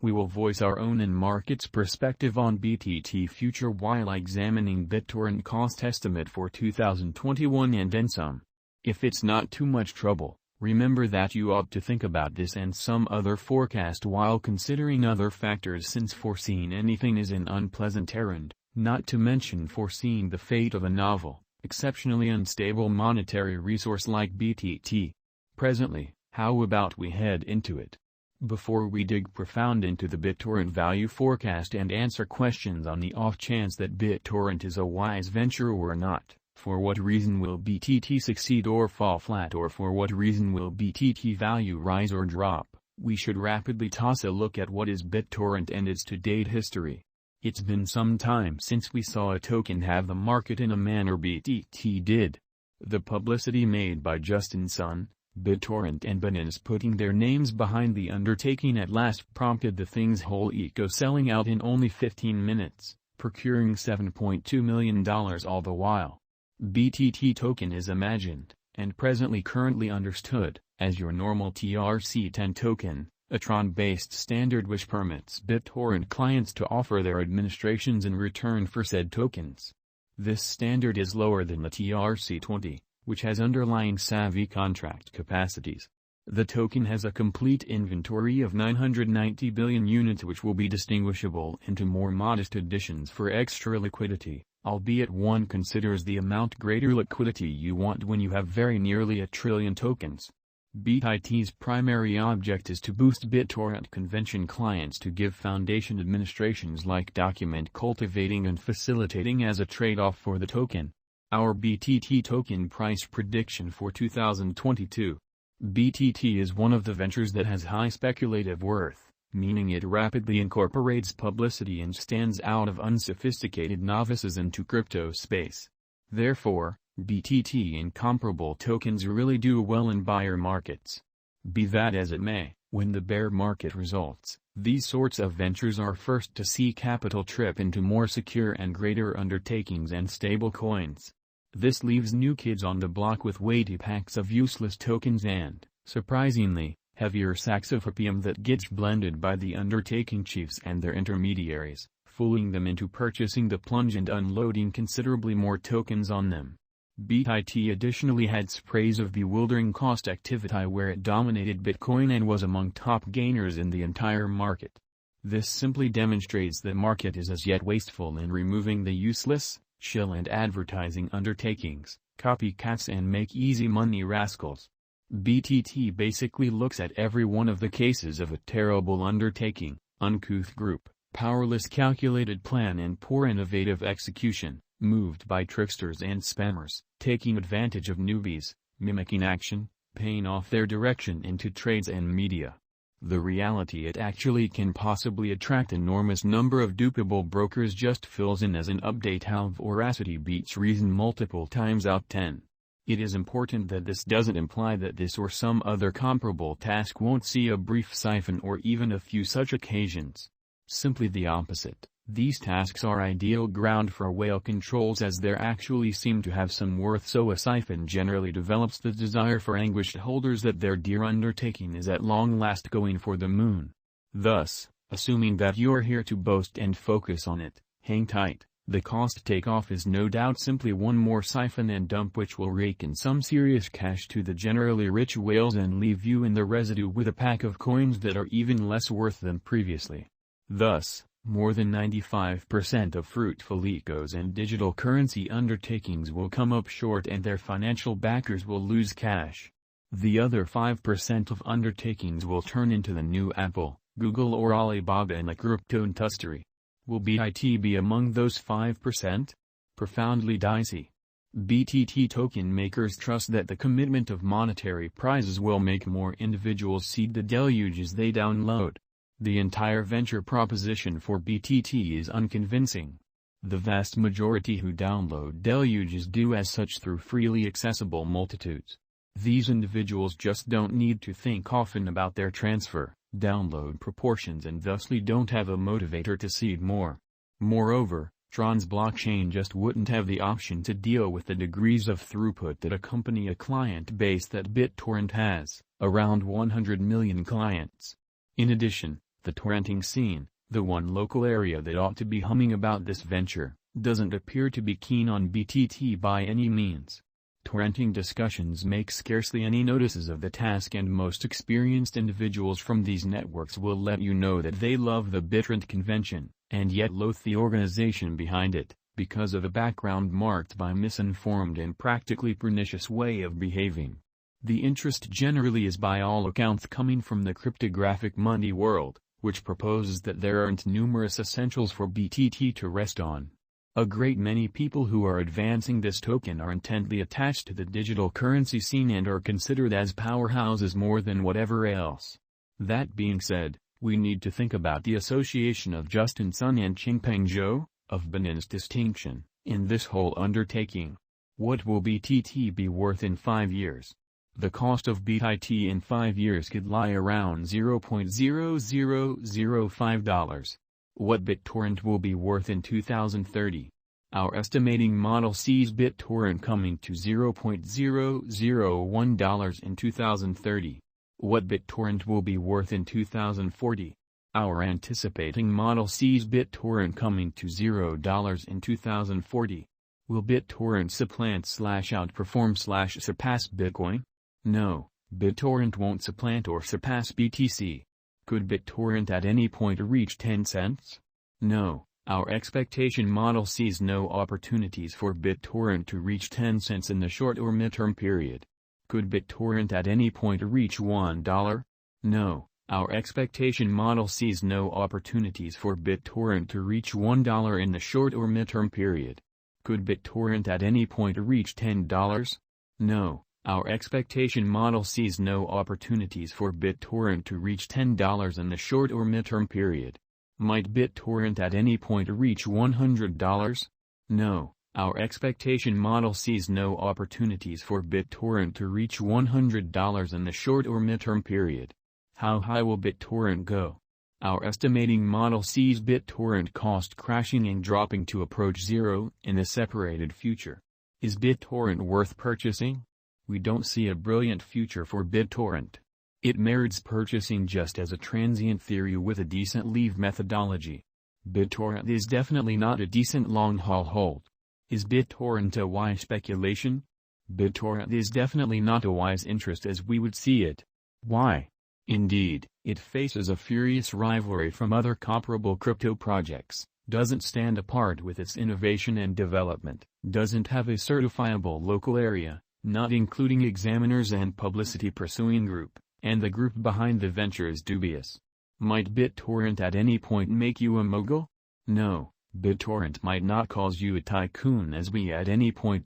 We will voice our own and market's perspective on BTT future while examining Bittorrent cost estimate for 2021 and then some. If it's not too much trouble, remember that you ought to think about this and some other forecast while considering other factors, since foreseeing anything is an unpleasant errand, not to mention foreseeing the fate of a novel, exceptionally unstable monetary resource like BTT. Presently, how about we head into it? Before we dig profound into the Bittorrent value forecast and answer questions on the off chance that Bittorrent is a wise venture or not, for what reason will BTT succeed or fall flat, or for what reason will BTT value rise or drop, we should rapidly toss a look at what is Bittorrent and its to-date history. It's been some time since we saw a token have the market in a manner BTT did. The publicity made by Justin Sun, Bittorrent and bussnies putting their names behind the undertaking at last prompted the thing's whole eco selling out in only 15 minutes, procuring $7.2 million all the while. BTT token is imagined, and presently currently understood, as your normal TRC10 token, a Tron-based standard which permits Bittorrent clients to offer their administrations in return for said tokens. This standard is lower than the TRC20, which has underlying savvy contract capacities. The token has a complete inventory of 990 billion units, which will be distinguishable into more modest additions for extra liquidity, albeit one considers the amount greater liquidity you want when you have very nearly a trillion tokens. BIT's primary object is to boost Bittorrent convention clients to give foundation administrations like document cultivating and facilitating as a trade-off for the token. Our BTT token price prediction for 2022. BTT is one of the ventures that has high speculative worth, meaning it rapidly incorporates publicity and stands out of unsophisticated novices into crypto space. Therefore, BTT and comparable tokens really do well in buyer markets. Be that as it may, when the bear market results, these sorts of ventures are first to see capital trip into more secure and greater undertakings and stable coins. This leaves new kids on the block with weighty packs of useless tokens and, surprisingly, heavier sacks of opium that gets blended by the undertaking chiefs and their intermediaries, fooling them into purchasing the plunge and unloading considerably more tokens on them. BIT additionally had sprays of bewildering cost activity where it dominated Bitcoin and was among top gainers in the entire market. This simply demonstrates the market is as yet wasteful in removing the useless, shill and advertising undertakings, copycats and make easy money rascals. BTT basically looks at every one of the cases of a terrible undertaking, uncouth group, powerless calculated plan and poor innovative execution, moved by tricksters and spammers, taking advantage of newbies, mimicking action, paying off their direction into trades and media. The reality it actually can possibly attract enormous number of dupable brokers just fills in as an update how voracity beats reason multiple times out 10. It is important that this doesn't imply that this or some other comparable task won't see a brief siphon or even a few such occasions. Simply the opposite. These tasks are ideal ground for whale controls as they actually seem to have some worth, so a siphon generally develops the desire for anguished holders that their dear undertaking is at long last going for the moon. Thus, assuming that you're here to boast and focus on it, hang tight. The cost takeoff is no doubt simply one more siphon and dump which will rake in some serious cash to the generally rich whales and leave you in the residue with a pack of coins that are even less worth than previously. Thus, more than 95% of fruitful ecos and digital currency undertakings will come up short and their financial backers will lose cash. The other 5% of undertakings will turn into the new Apple, Google or Alibaba in a crypto industry. Will BIT be among those 5%? Profoundly dicey. BTT token makers trust that the commitment of monetary prizes will make more individuals seed the deluges they download. The entire venture proposition for BTT is unconvincing. The vast majority who download deluges do as such through freely accessible multitudes. These individuals just don't need to think often about their transfer, download proportions and thusly don't have a motivator to seed more. Moreover, Tron's blockchain just wouldn't have the option to deal with the degrees of throughput that accompany a client base that Bittorrent has, around 100 million clients. In addition, The torrenting scene, the one local area that ought to be humming about this venture, doesn't appear to be keen on BTT by any means. Torrenting discussions make scarcely any notices of the task, and most experienced individuals from these networks will let you know that they love the Bittorrent convention, and yet loathe the organization behind it, because of a background marked by misinformed and practically pernicious way of behaving. The interest generally is by all accounts coming from the cryptographic money world, which proposes that there aren't numerous essentials for BTT to rest on. A great many people who are advancing this token are intently attached to the digital currency scene and are considered as powerhouses more than whatever else. That being said, we need to think about the association of Justin Sun and Changpeng Zhou, of Benin's distinction, in this whole undertaking. What will BTT be worth in 5 years? The cost of BTT in 5 years could lie around $0.0005. What BitTorrent will be worth in 2030? Our estimating model sees BitTorrent coming to $0.001 in 2030. What BitTorrent will be worth in 2040? Our anticipating model sees BitTorrent coming to $0 in 2040. Will BitTorrent supplant/outperform/surpass Bitcoin? No, BitTorrent won't supplant or surpass BTC. Could BitTorrent at any point reach 10 cents? No, our expectation model sees no opportunities for BitTorrent to reach 10 cents in the short or midterm period. Could BitTorrent at any point reach $1? No, our expectation model sees no opportunities for BitTorrent to reach $1 in the short or midterm period. Could BitTorrent at any point reach $10? No. Our expectation model sees no opportunities for BitTorrent to reach $10 in the short or midterm period. Might BitTorrent at any point reach $100? No, our expectation model sees no opportunities for BitTorrent to reach $100 in the short or midterm period. How high will BitTorrent go? Our estimating model sees BitTorrent cost crashing and dropping to approach zero in the separated future. Is BitTorrent worth purchasing? We don't see a brilliant future for BitTorrent. It merits purchasing just as a transient theory with a decent leave methodology. BitTorrent is definitely not a decent long-haul hold. Is BitTorrent a wise speculation? BitTorrent is definitely not a wise interest as we would see it. Why? Indeed, it faces a furious rivalry from other comparable crypto projects, doesn't stand apart with its innovation and development, doesn't have a certifiable local area, not including examiners and publicity pursuing group, and the group behind the venture is dubious. Might BitTorrent at any point make you a mogul? No, BitTorrent might not cause you a tycoon as we at any point